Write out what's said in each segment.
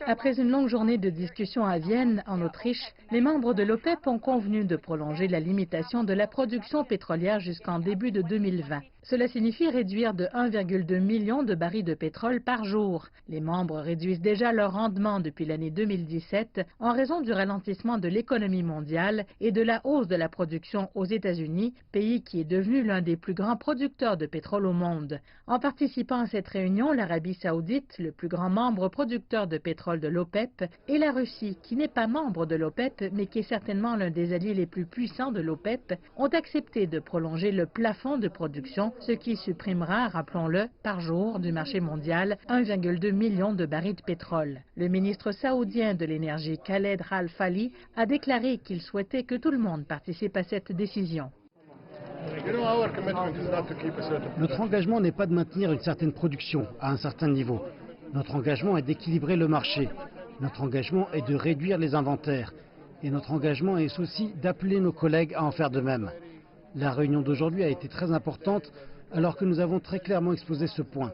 Après une longue journée de discussion à Vienne, en Autriche, les membres de l'OPEP ont convenu de prolonger la limitation de la production pétrolière jusqu'en début de 2020. Cela signifie réduire de 1,2 million de barils de pétrole par jour. Les membres réduisent déjà leur rendement depuis l'année 2017 en raison du ralentissement de l'économie mondiale et de la hausse de la production aux États-Unis, pays qui est devenu l'un des plus grands producteurs de pétrole au monde. En participant à cette réunion, l'Arabie saoudite, le plus grand membre producteur de pétrole de l'OPEP, et la Russie, qui n'est pas membre de l'OPEP, mais qui est certainement l'un des alliés les plus puissants de l'OPEP, ont accepté de prolonger le plafond de production, ce qui supprimera, rappelons-le, par jour du marché mondial 1,2 million de barils de pétrole. Le ministre saoudien de l'énergie Khaled Al-Falih a déclaré qu'il souhaitait que tout le monde participe à cette décision. Notre engagement n'est pas de maintenir une certaine production à un certain niveau. Notre engagement est d'équilibrer le marché. Notre engagement est de réduire les inventaires. Et notre engagement est aussi d'appeler nos collègues à en faire de même. La réunion d'aujourd'hui a été très importante alors que nous avons très clairement exposé ce point.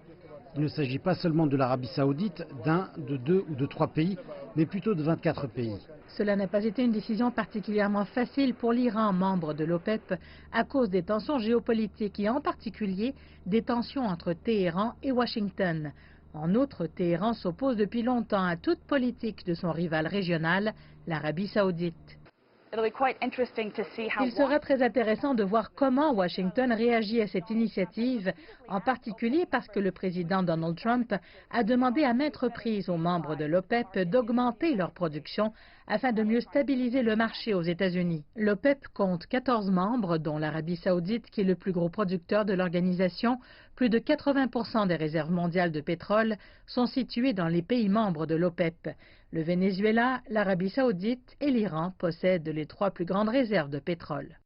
Il ne s'agit pas seulement de l'Arabie saoudite, d'un, de deux ou de trois pays, mais plutôt de 24 pays. Cela n'a pas été une décision particulièrement facile pour l'Iran, membre de l'OPEP, à cause des tensions géopolitiques et en particulier des tensions entre Téhéran et Washington. En outre, Téhéran s'oppose depuis longtemps à toute politique de son rival régional, l'Arabie saoudite. Il sera très intéressant de voir comment Washington réagit à cette initiative, en particulier parce que le président Donald Trump a demandé à maintes reprises aux membres de l'OPEP d'augmenter leur production afin de mieux stabiliser le marché aux États-Unis. L'OPEP compte 14 membres, dont l'Arabie saoudite, qui est le plus gros producteur de l'organisation. Plus de 80% des réserves mondiales de pétrole sont situées dans les pays membres de l'OPEP. Le Venezuela, l'Arabie saoudite et l'Iran possèdent les 3 plus grandes réserves de pétrole.